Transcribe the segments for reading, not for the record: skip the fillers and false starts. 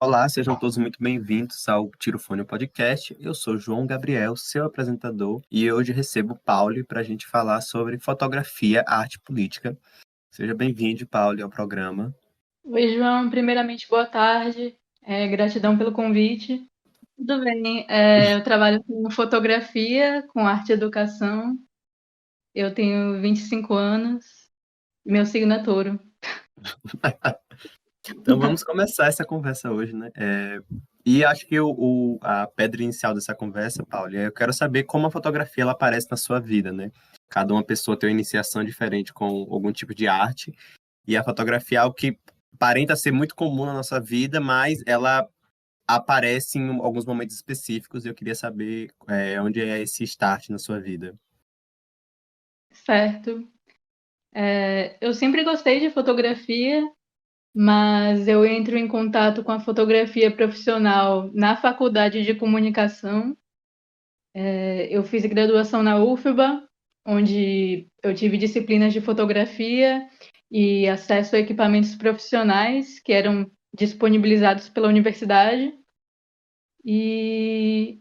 Olá, sejam todos muito bem-vindos ao Tiro Fone Podcast. Eu sou João Gabriel, seu apresentador, e hoje recebo Paulo para a gente falar sobre fotografia, arte e política. Seja bem-vindo, Paulo, ao programa. Oi, João. Primeiramente, boa tarde. Gratidão pelo convite. Tudo bem. Eu trabalho com fotografia, com arte e educação. Eu tenho 25 anos. Meu signo é touro. Então vamos começar essa conversa hoje, né? E acho que a pedra inicial dessa conversa, Paulo, eu quero saber como a fotografia ela aparece na sua vida, né? Cada uma pessoa tem uma iniciação diferente com algum tipo de arte, e a fotografia é algo que aparenta ser muito comum na nossa vida, mas ela aparece em alguns momentos específicos e eu queria saber onde é esse start na sua vida. Certo. Eu sempre gostei de fotografia, mas eu entro em contato com a fotografia profissional na faculdade de comunicação. Eu fiz graduação na UFBA, onde eu tive disciplinas de fotografia e acesso a equipamentos profissionais que eram disponibilizados pela universidade. E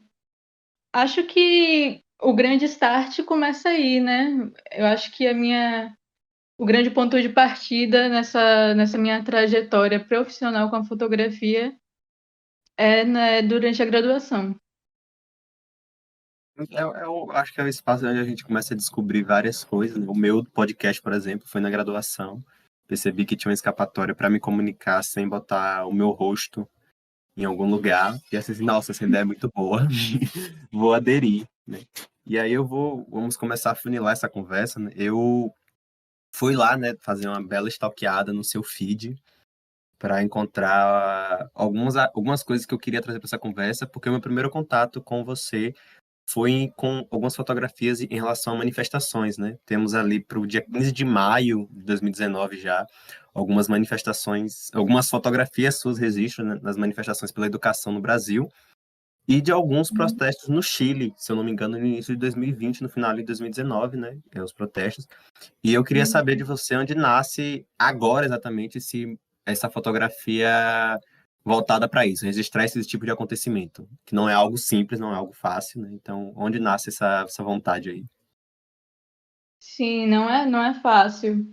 acho que o grande start começa aí, né? Eu acho que o grande ponto de partida nessa minha trajetória profissional com a fotografia é, né, durante a graduação. Eu acho que é o espaço onde a gente começa a descobrir várias coisas, né? O meu podcast, por exemplo, foi na graduação. Percebi que tinha uma escapatória para me comunicar sem botar o meu rosto em algum lugar. E assim, nossa, essa ideia é muito boa. Vou aderir, né? E aí vamos começar a funilar essa conversa, né? Eu fui lá, né, fazer uma bela stalkeada no seu feed para encontrar algumas coisas que eu queria trazer para essa conversa, porque o meu primeiro contato com você foi com algumas fotografias em relação a manifestações, né? Temos ali para o dia 15 de maio de 2019 já algumas manifestações, algumas fotografias suas registros, né, nas manifestações pela educação no Brasil e de alguns protestos no Chile, se eu não me engano, no início de 2020, no final de 2019, né? Os protestos. E eu queria saber de você onde nasce agora exatamente essa fotografia voltada para isso, registrar esse tipo de acontecimento, que não é algo simples, não é algo fácil, né? Então, onde nasce essa vontade aí? Sim, não é fácil.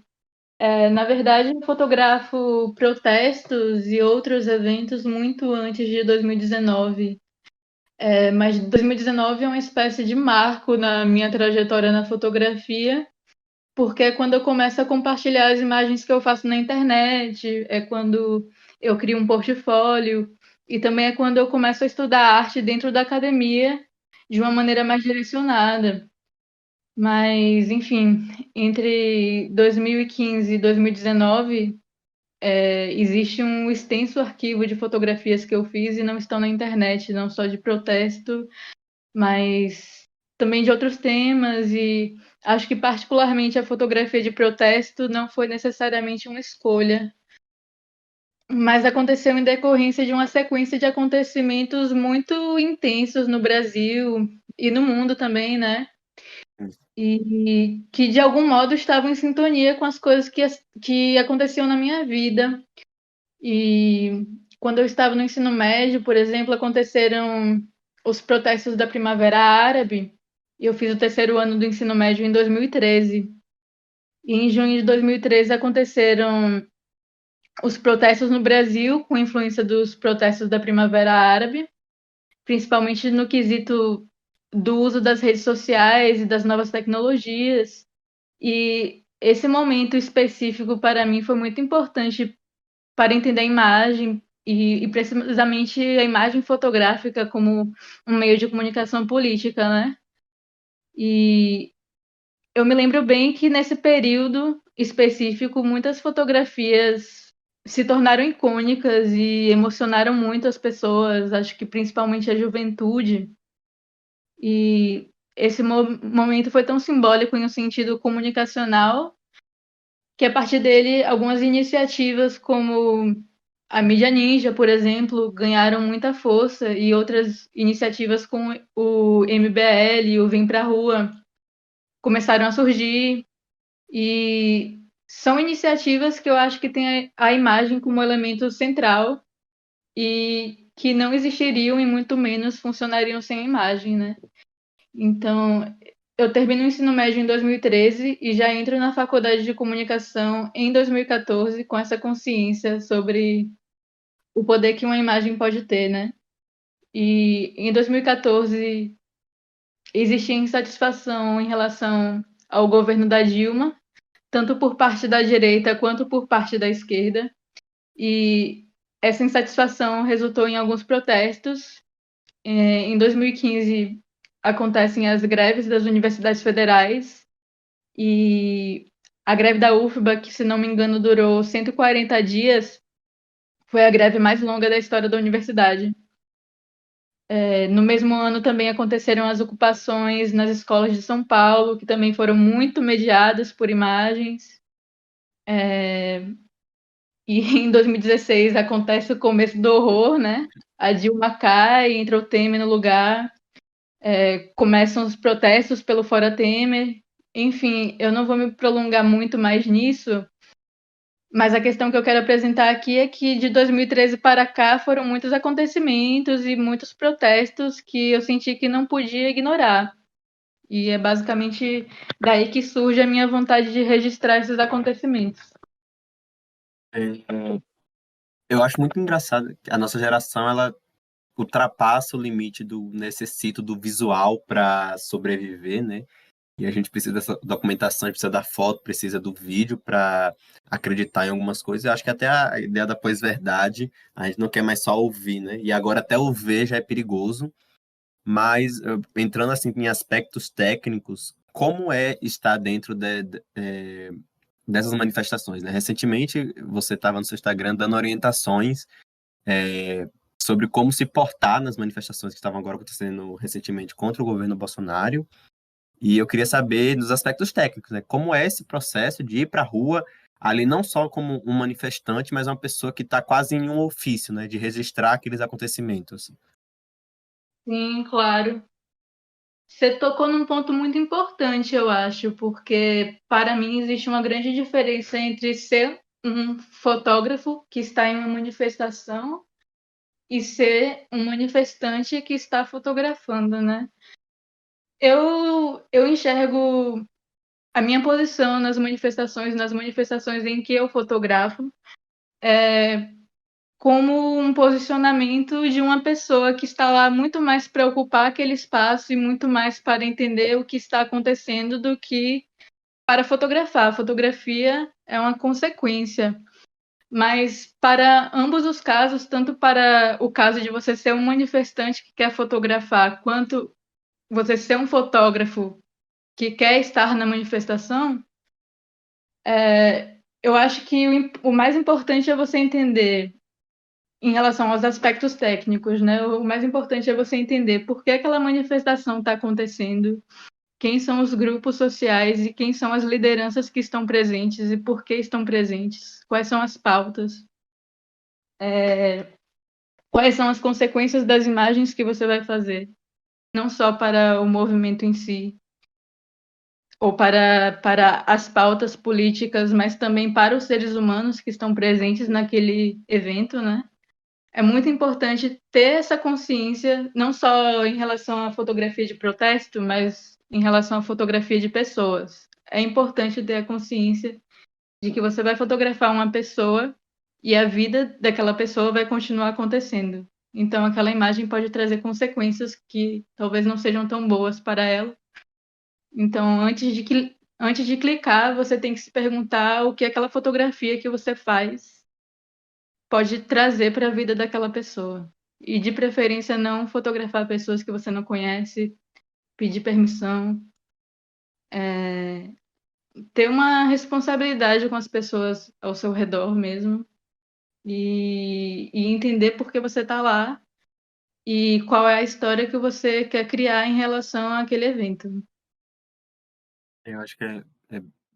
Na verdade, eu fotografo protestos e outros eventos muito antes de 2019. Mas 2019 é uma espécie de marco na minha trajetória na fotografia, porque é quando eu começo a compartilhar as imagens que eu faço na internet, é quando eu crio um portfólio, e também é quando eu começo a estudar arte dentro da academia de uma maneira mais direcionada. Mas, enfim, entre 2015 e 2019, existe um extenso arquivo de fotografias que eu fiz e não estão na internet, não só de protesto, mas também de outros temas, e acho que particularmente a fotografia de protesto não foi necessariamente uma escolha, mas aconteceu em decorrência de uma sequência de acontecimentos muito intensos no Brasil e no mundo também, né? E que de algum modo estavam em sintonia com as coisas que aconteciam na minha vida. E quando eu estava no ensino médio, por exemplo, aconteceram os protestos da Primavera Árabe, e eu fiz o terceiro ano do ensino médio em 2013. E em junho de 2013 aconteceram os protestos no Brasil, com influência dos protestos da Primavera Árabe, principalmente no quesito do uso das redes sociais e das novas tecnologias. E esse momento específico para mim foi muito importante para entender a imagem e precisamente a imagem fotográfica como um meio de comunicação política, né? E eu me lembro bem que nesse período específico muitas fotografias se tornaram icônicas e emocionaram muito as pessoas, acho que principalmente a juventude. E esse momento foi tão simbólico em um sentido comunicacional que a partir dele algumas iniciativas como a mídia ninja, por exemplo, ganharam muita força e outras iniciativas como o MBL e o Vem Pra Rua começaram a surgir, e são iniciativas que eu acho que têm a imagem como elemento central e que não existiriam e muito menos funcionariam sem a imagem, né? Então, eu termino o ensino médio em 2013 e já entro na faculdade de comunicação em 2014 com essa consciência sobre o poder que uma imagem pode ter, né? E em 2014 existia insatisfação em relação ao governo da Dilma, tanto por parte da direita quanto por parte da esquerda. E essa insatisfação resultou em alguns protestos. Em 2015 acontecem as greves das universidades federais e a greve da UFBA, que se não me engano durou 140 dias, foi a greve mais longa da história da universidade. No mesmo ano também aconteceram as ocupações nas escolas de São Paulo, que também foram muito mediadas por imagens. E em 2016 acontece o começo do horror, né? A Dilma cai, entra o Temer no lugar, começam os protestos pelo Fora Temer. Enfim, eu não vou me prolongar muito mais nisso, mas a questão que eu quero apresentar aqui é que de 2013 para cá foram muitos acontecimentos e muitos protestos que eu senti que não podia ignorar. E é basicamente daí que surge a minha vontade de registrar esses acontecimentos. É, eu acho muito engraçado que a nossa geração, ela ultrapassa o limite do necessito do visual para sobreviver, né? E a gente precisa dessa documentação, a gente precisa da foto, precisa do vídeo para acreditar em algumas coisas. Eu acho que até a ideia da pós-verdade, a gente não quer mais só ouvir, né? E agora até o ver já é perigoso. Mas entrando assim em aspectos técnicos, como é estar dentro dessas manifestações, né? Recentemente você estava no seu Instagram dando orientações sobre como se portar nas manifestações que estavam agora acontecendo recentemente contra o governo Bolsonaro. E eu queria saber dos aspectos técnicos, né? Como é esse processo de ir para a rua, ali não só como um manifestante, mas uma pessoa que está quase em um ofício, né? De registrar aqueles acontecimentos. Sim, claro. Você tocou num ponto muito importante, eu acho, porque para mim existe uma grande diferença entre ser um fotógrafo que está em uma manifestação e ser um manifestante que está fotografando, né? Eu enxergo a minha posição nas manifestações em que eu fotografo, como um posicionamento de uma pessoa que está lá muito mais para ocupar aquele espaço e muito mais para entender o que está acontecendo do que para fotografar. A fotografia é uma consequência. Mas para ambos os casos, tanto para o caso de você ser um manifestante que quer fotografar, quanto você ser um fotógrafo que quer estar na manifestação, eu acho que o mais importante é você entender, em relação aos aspectos técnicos, né? O mais importante é você entender por que aquela manifestação está acontecendo, quem são os grupos sociais e quem são as lideranças que estão presentes e por que estão presentes, quais são as pautas, quais são as consequências das imagens que você vai fazer, não só para o movimento em si, ou para as pautas políticas, mas também para os seres humanos que estão presentes naquele evento, né? É muito importante ter essa consciência, não só em relação à fotografia de protesto, mas em relação à fotografia de pessoas. É importante ter a consciência de que você vai fotografar uma pessoa e a vida daquela pessoa vai continuar acontecendo. Então, aquela imagem pode trazer consequências que talvez não sejam tão boas para ela. Então, antes de clicar, você tem que se perguntar o que aquela fotografia que você faz pode trazer para a vida daquela pessoa. E de preferência não fotografar pessoas que você não conhece, pedir permissão, ter uma responsabilidade com as pessoas ao seu redor mesmo e entender por que você está lá e qual é a história que você quer criar em relação àquele evento. Eu acho que é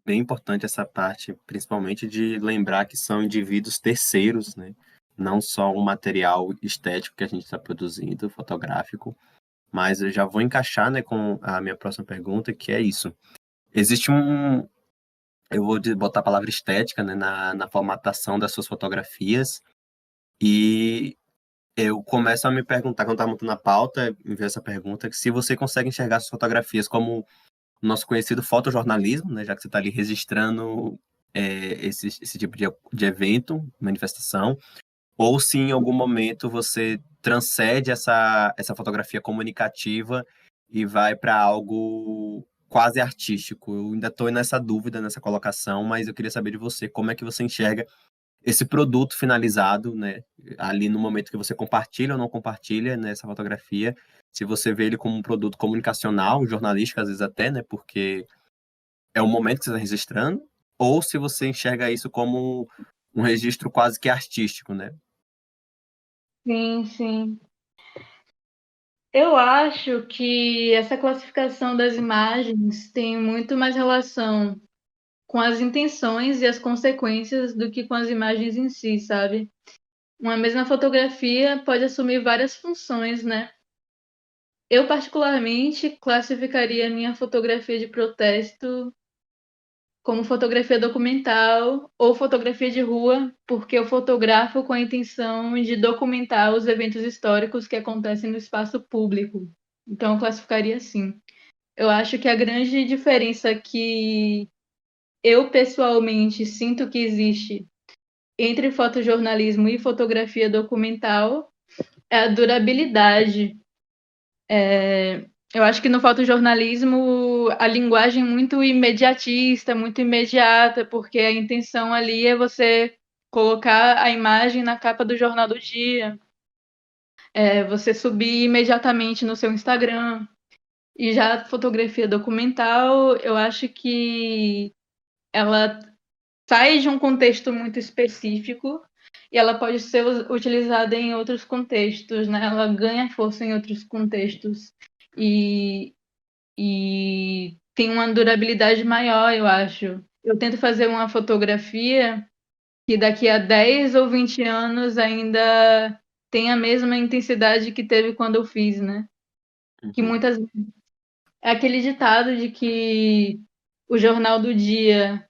bem importante essa parte, principalmente de lembrar que são indivíduos terceiros, né? Não só um material estético que a gente está produzindo, fotográfico, mas eu já vou encaixar, né, com a minha próxima pergunta, que é isso. Existe eu vou botar a palavra estética, né, na formatação das suas fotografias, e eu começo a me perguntar, quando estava montando a pauta, me veio essa pergunta, que se você consegue enxergar suas fotografias como o nosso conhecido fotojornalismo, né, já que você está ali registrando esse tipo de evento, manifestação, ou se em algum momento você transcende essa fotografia comunicativa e vai para algo quase artístico. Eu ainda estou nessa dúvida, nessa colocação, mas eu queria saber de você, como é que você enxerga esse produto finalizado, né, ali no momento que você compartilha ou não compartilha nessa fotografia, se você vê ele como um produto comunicacional, jornalístico às vezes até, né, porque é o momento que você está registrando, ou se você enxerga isso como um registro quase que artístico, né? Sim, sim. Eu acho que essa classificação das imagens tem muito mais relação com as intenções e as consequências do que com as imagens em si, sabe? Uma mesma fotografia pode assumir várias funções, né? Eu, particularmente, classificaria a minha fotografia de protesto como fotografia documental ou fotografia de rua, porque eu fotografo com a intenção de documentar os eventos históricos que acontecem no espaço público. Então, eu classificaria assim. Eu acho que a grande diferença que eu pessoalmente sinto que existe entre fotojornalismo e fotografia documental é a durabilidade. Eu acho que no fotojornalismo a linguagem é muito imediatista, muito imediata, porque a intenção ali é você colocar a imagem na capa do jornal do dia, você subir imediatamente no seu Instagram. E já a fotografia documental, eu acho que ela sai de um contexto muito específico e ela pode ser utilizada em outros contextos, né? Ela ganha força em outros contextos e, e tem uma durabilidade maior, eu acho. Eu tento fazer uma fotografia que daqui a 10 ou 20 anos ainda tem a mesma intensidade que teve quando eu fiz, né? Que Uhum. muitas é aquele ditado de que o jornal do dia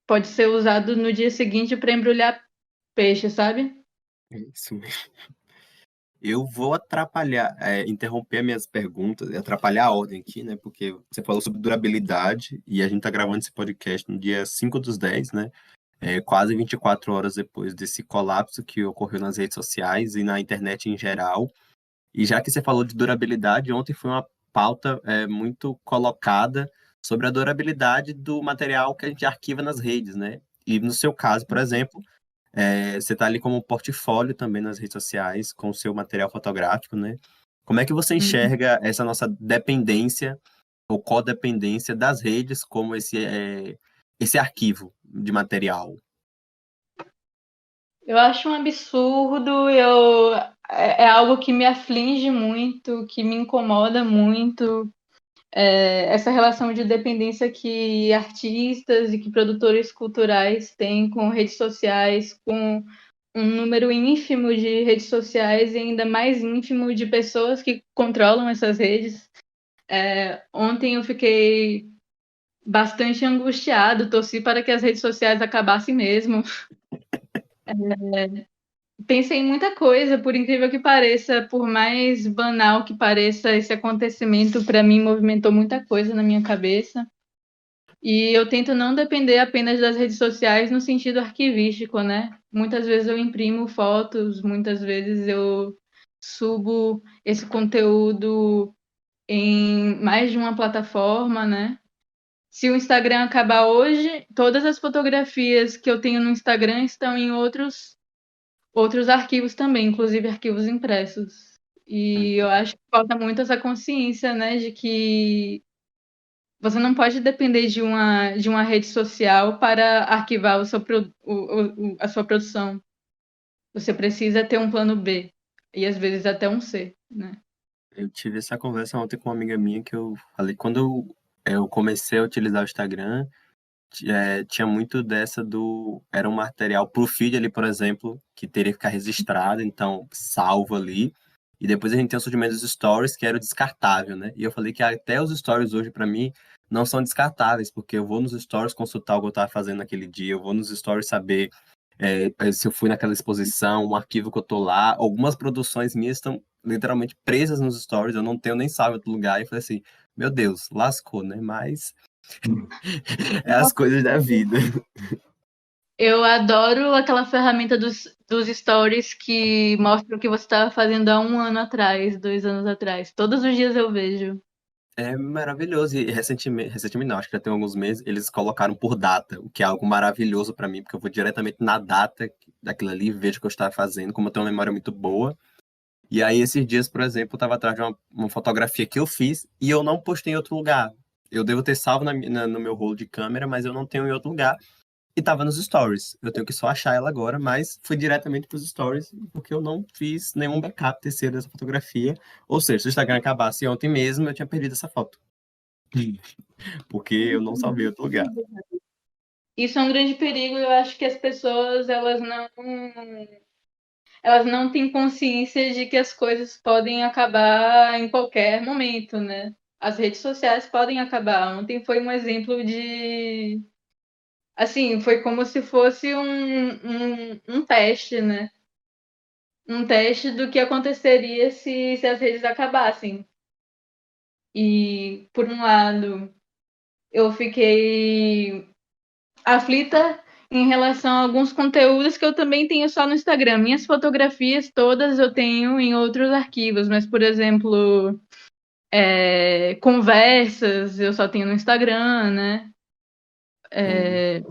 pode ser usado no dia seguinte para embrulhar peixe, sabe? É isso mesmo. Eu vou atrapalhar, interromper minhas perguntas e atrapalhar a ordem aqui, né? Porque você falou sobre durabilidade e a gente está gravando esse podcast no dia 5/10, né? Quase 24 horas depois desse colapso que ocorreu nas redes sociais e na internet em geral. E já que você falou de durabilidade, ontem foi uma pauta muito colocada sobre a durabilidade do material que a gente arquiva nas redes, né? E no seu caso, por exemplo, você está ali como portfólio também nas redes sociais, com o seu material fotográfico, né? Como é que você enxerga essa nossa dependência ou codependência das redes como esse arquivo de material? Eu acho um absurdo, é algo que me aflige muito, que me incomoda muito, essa relação de dependência que artistas e que produtores culturais têm com redes sociais, com um número ínfimo de redes sociais e ainda mais ínfimo de pessoas que controlam essas redes. Ontem eu fiquei bastante angustiado, torci para que as redes sociais acabassem mesmo. Pensei em muita coisa, por incrível que pareça, por mais banal que pareça, esse acontecimento para mim movimentou muita coisa na minha cabeça. E eu tento não depender apenas das redes sociais no sentido arquivístico, né? Muitas vezes eu imprimo fotos, muitas vezes eu subo esse conteúdo em mais de uma plataforma, né? Se o Instagram acabar hoje, todas as fotografias que eu tenho no Instagram estão em outros arquivos também, inclusive arquivos impressos. E eu acho que falta muito essa consciência, né, de que você não pode depender de uma rede social para arquivar a sua produção. Você precisa ter um plano B e às vezes até um C, né? Eu tive essa conversa ontem com uma amiga minha que eu falei, quando eu comecei a utilizar o Instagram, tinha muito dessa era um material pro feed ali, por exemplo, que teria que ficar registrado, então salvo ali, e depois a gente tem o surgimento dos stories, que era o descartável, né? E eu falei que até os stories hoje, para mim, não são descartáveis, porque eu vou nos stories consultar o que eu estava fazendo naquele dia, eu vou nos stories saber Se eu fui naquela exposição, um arquivo que eu tô lá, algumas produções minhas estão literalmente presas nos stories, eu não tenho nem salvo em outro lugar, e falei assim, meu Deus, lascou, né? Mas é as coisas da vida. Eu adoro aquela ferramenta dos stories que mostram o que você estava fazendo há um ano atrás, 2 anos atrás. Todos os dias eu vejo. É maravilhoso. E recentemente não, acho que já tem alguns meses, eles colocaram por data, o que é algo maravilhoso para mim, porque eu vou diretamente na data daquilo ali, vejo o que eu estava fazendo, como eu tenho uma memória muito boa. E aí, esses dias, por exemplo, eu estava atrás de uma fotografia que eu fiz e eu não postei em outro lugar. Eu devo ter salvo no meu rolo de câmera, mas eu não tenho em outro lugar. E tava nos stories. Eu tenho que só achar ela agora, mas fui diretamente pros stories, porque eu não fiz nenhum backup terceiro dessa fotografia. Ou seja, se o Instagram acabasse ontem mesmo, eu tinha perdido essa foto. Porque eu não salvei em outro lugar. Isso é um grande perigo. Eu acho que as pessoas elas não têm consciência de que as coisas podem acabar em qualquer momento, né? As redes sociais podem acabar. Ontem foi um exemplo de, assim, foi como se fosse um teste, né? Um teste do que aconteceria se as redes acabassem. E, por um lado, eu fiquei aflita em relação a alguns conteúdos que eu também tenho só no Instagram. Minhas fotografias todas eu tenho em outros arquivos, mas, por exemplo, conversas eu só tenho no Instagram, né? Sim.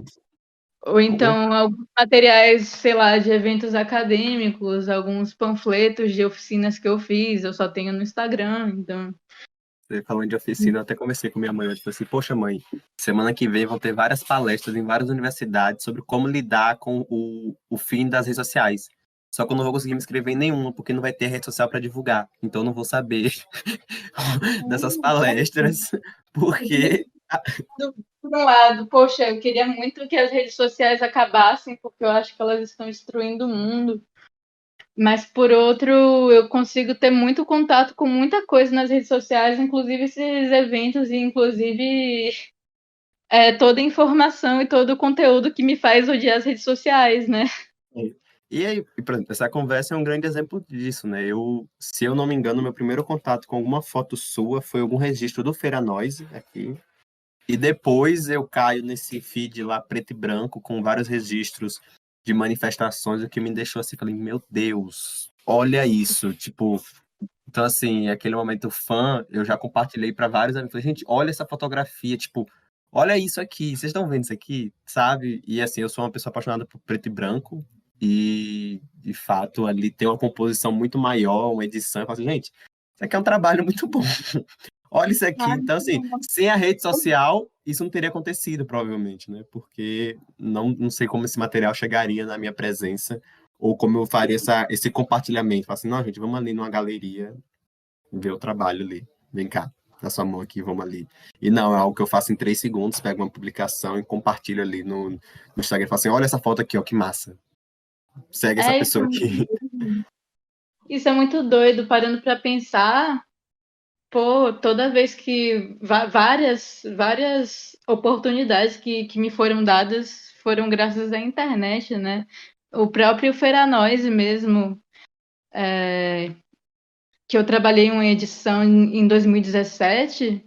Ou Como então alguns materiais, sei lá, de eventos acadêmicos, alguns panfletos de oficinas que eu fiz, eu só tenho no Instagram, então. você falando de oficina, eu até conversei com minha mãe. Eu disse assim, poxa mãe, semana que vem vão ter várias palestras em várias universidades sobre como lidar com o fim das redes sociais. Só que eu não vou conseguir me inscrever em nenhuma, porque não vai ter rede social para divulgar. Então eu não vou saber dessas palestras, porque Por um lado, poxa, eu queria muito que as redes sociais acabassem, porque eu acho que elas estão destruindo o mundo. Mas por outro, eu consigo ter muito contato com muita coisa nas redes sociais, inclusive esses eventos e inclusive toda a informação e todo o conteúdo que me faz odiar as redes sociais, né? E aí, por exemplo, essa conversa é um grande exemplo disso, né? Se eu não me engano, meu primeiro contato com alguma foto sua foi algum registro do Feira Noise aqui. E depois eu caio nesse feed lá preto e branco com vários registros de manifestações, o que me deixou assim, falei, meu Deus, olha isso, tipo, então assim, aquele momento fã, eu já compartilhei para vários amigos, falei, gente, olha essa fotografia, tipo, olha isso aqui, vocês estão vendo isso aqui, sabe? E assim, eu sou uma pessoa apaixonada por preto e branco e de fato ali tem uma composição muito maior, uma edição, eu falo assim, gente, isso aqui é um trabalho muito bom. Olha isso aqui. Então, assim, sem a rede social, isso não teria acontecido, provavelmente, né? Porque não sei como esse material chegaria na minha presença, ou como eu faria esse compartilhamento. Falar assim, não, gente, vamos ali numa galeria, ver o trabalho ali. Vem cá, dá sua mão aqui, vamos ali. E não, é algo que eu faço em 3 segundos, pego uma publicação e compartilho ali no Instagram. Falo assim, olha essa foto aqui, ó, que massa. Segue essa É isso, pessoa aqui. isso é muito doido, parando para pensar. Pô, toda vez que várias oportunidades que me foram dadas foram graças à internet, né? O próprio Feranoise mesmo, que eu trabalhei em uma edição em 2017,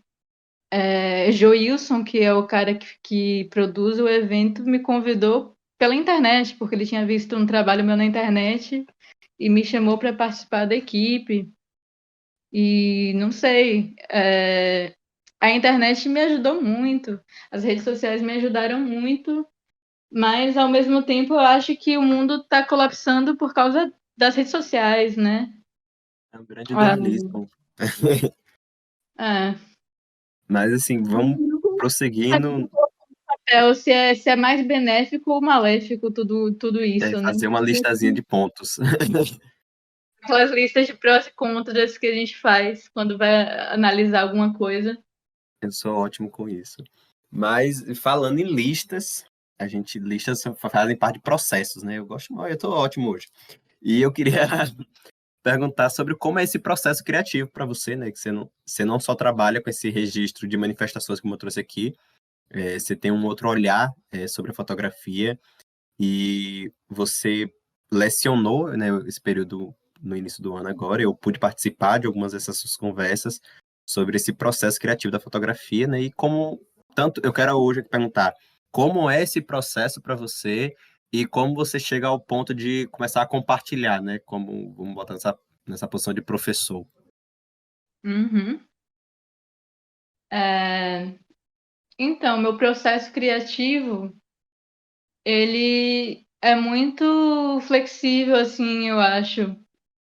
Joilson, que é o cara que produz o evento, me convidou pela internet, porque ele tinha visto um trabalho meu na internet e me chamou para participar da equipe. E não sei, a internet me ajudou muito, as redes sociais me ajudaram muito, mas ao mesmo tempo eu acho que o mundo está colapsando por causa das redes sociais, né? É um grande Ah, dualismo. é. Mas, assim, vamos prosseguindo. Se é mais benéfico ou maléfico tudo isso, né? Fazer uma listazinha de pontos. Aquelas listas de prós e contras que a gente faz quando vai analisar alguma coisa. Eu sou ótimo com isso. Mas falando em listas, listas fazem parte de processos, né? Eu tô ótimo hoje. E eu queria perguntar sobre como é esse processo criativo para você, né? Que você não só trabalha com esse registro de manifestações como eu trouxe aqui, você tem um outro olhar sobre a fotografia. E você lecionou, né, esse período no início do ano agora. Eu pude participar de algumas dessas suas conversas sobre esse processo criativo da fotografia, né? E como tanto eu quero hoje perguntar como é esse processo para você e como você chega ao ponto de começar a compartilhar, né? Como vamos botar nessa posição de professor. Uhum. É, Então, meu processo criativo, ele é muito flexível, assim, eu acho.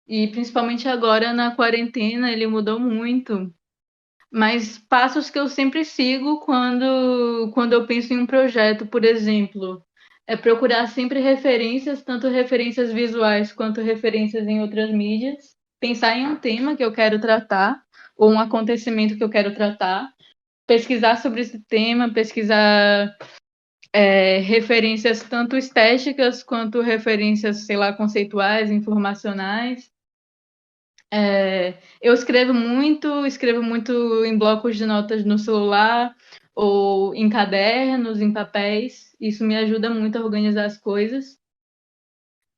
E principalmente agora na quarentena, ele mudou muito. Mas passos que eu sempre sigo quando eu penso em um projeto, por exemplo, é procurar sempre referências, tanto referências visuais quanto referências em outras mídias. Pensar em um tema que eu quero tratar, ou um acontecimento que eu quero tratar. Pesquisar sobre esse tema, pesquisar referências tanto estéticas quanto referências, sei lá, conceituais, informacionais. Eu escrevo muito em blocos de notas no celular ou em cadernos, em papéis. Isso me ajuda muito a organizar as coisas.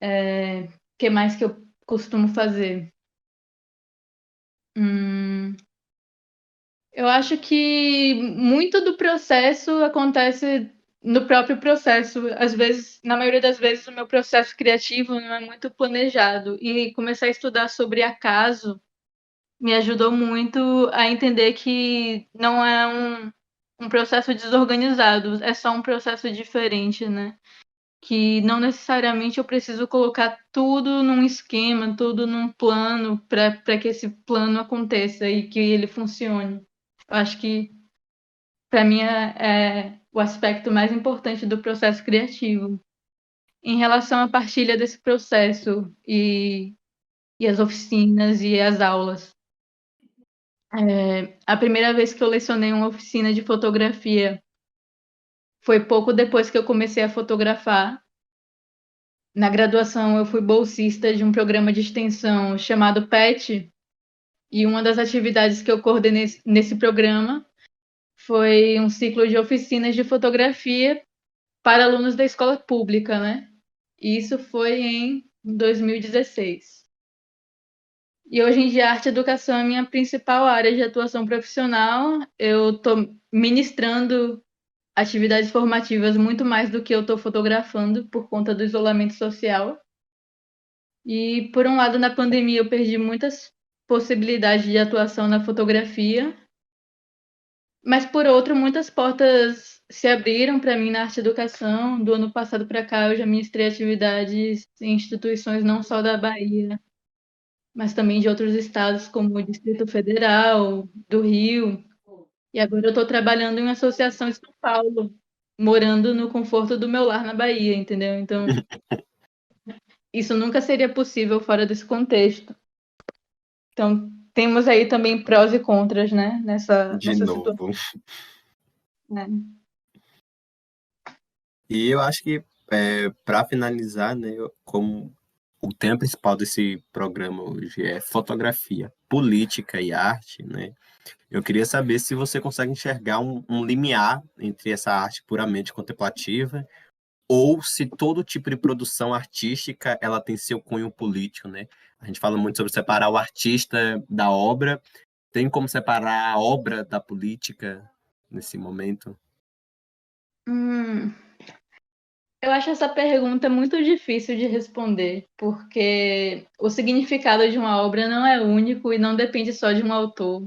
O que mais que eu costumo fazer? Hum, eu acho que muito do processo acontece no próprio processo. Às vezes, na maioria das vezes, o meu processo criativo não é muito planejado. E começar a estudar sobre acaso me ajudou muito a entender que não é um processo desorganizado, é só um processo diferente, né? Que não necessariamente eu preciso colocar tudo num esquema, tudo num plano para que esse plano aconteça e que ele funcione. Eu acho que para mim é o aspecto mais importante do processo criativo. Em relação à partilha desse processo e as oficinas e as aulas. A primeira vez que eu lecionei uma oficina de fotografia foi pouco depois que eu comecei a fotografar. Na graduação, eu fui bolsista de um programa de extensão chamado PET, e uma das atividades que eu coordenei nesse programa foi um ciclo de oficinas de fotografia para alunos da escola pública, né? E isso foi em 2016. E hoje em dia, a arte e educação é a minha principal área de atuação profissional. Eu estou ministrando atividades formativas muito mais do que eu estou fotografando por conta do isolamento social. E, por um lado, na pandemia eu perdi muitas possibilidades de atuação na fotografia, mas, por outro, muitas portas se abriram para mim na arte e educação. Do ano passado para cá, eu já ministrei atividades em instituições não só da Bahia, mas também de outros estados, como o Distrito Federal, do Rio. E agora eu estou trabalhando em uma associação em São Paulo, morando no conforto do meu lar na Bahia, entendeu? Então, isso nunca seria possível fora desse contexto. Então, temos aí também prós e contras, né, De nessa situação. novo. Né? E eu acho que, para finalizar, né, como o tema principal desse programa hoje é fotografia, política e arte, né? Eu queria saber se você consegue enxergar um limiar entre essa arte puramente contemplativa ou se todo tipo de produção artística ela tem seu cunho político, né? A gente fala muito sobre separar o artista da obra. Tem como separar a obra da política nesse momento? Hum, eu acho essa pergunta muito difícil de responder, porque o significado de uma obra não é único e não depende só de um autor.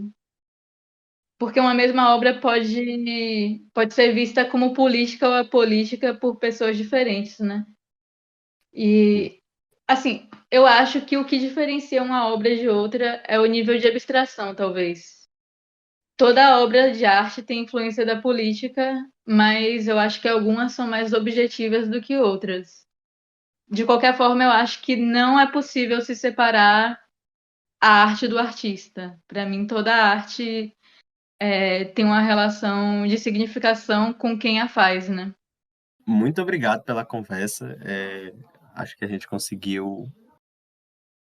Porque uma mesma obra pode ser vista como política ou apolítica por pessoas diferentes, né? E, assim, eu acho que o que diferencia uma obra de outra é o nível de abstração, talvez. Toda obra de arte tem influência da política, mas eu acho que algumas são mais objetivas do que outras. De qualquer forma, eu acho que não é possível se separar a arte do artista. Para mim, toda arte tem uma relação de significação com quem a faz, né? Muito obrigado pela conversa. Acho que a gente conseguiu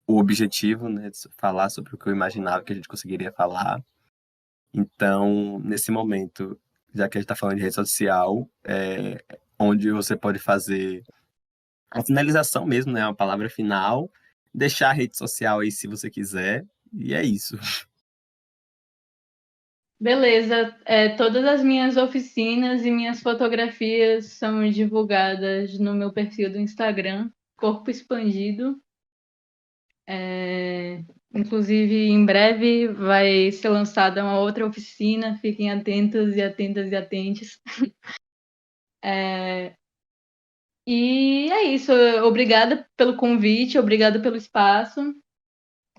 o objetivo, né, de falar sobre o que eu imaginava que a gente conseguiria falar. Então, nesse momento, já que a gente está falando de rede social, onde você pode fazer a finalização mesmo, né? A palavra final. Deixar a rede social aí se você quiser. E é isso. Beleza, todas as minhas oficinas e minhas fotografias são divulgadas no meu perfil do Instagram, Corpo Expandido. Inclusive, em breve vai ser lançada uma outra oficina, fiquem atentos e atentas e atentes. E é isso, obrigada pelo convite, obrigada pelo espaço,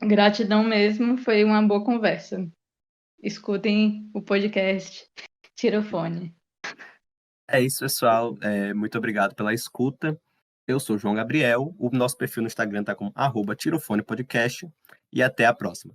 gratidão mesmo, foi uma boa conversa. Escutem o podcast Tirofone. É isso, pessoal. Muito obrigado pela escuta. Eu sou o João Gabriel. O nosso perfil no Instagram tá com @tirofonepodcast. E até a próxima.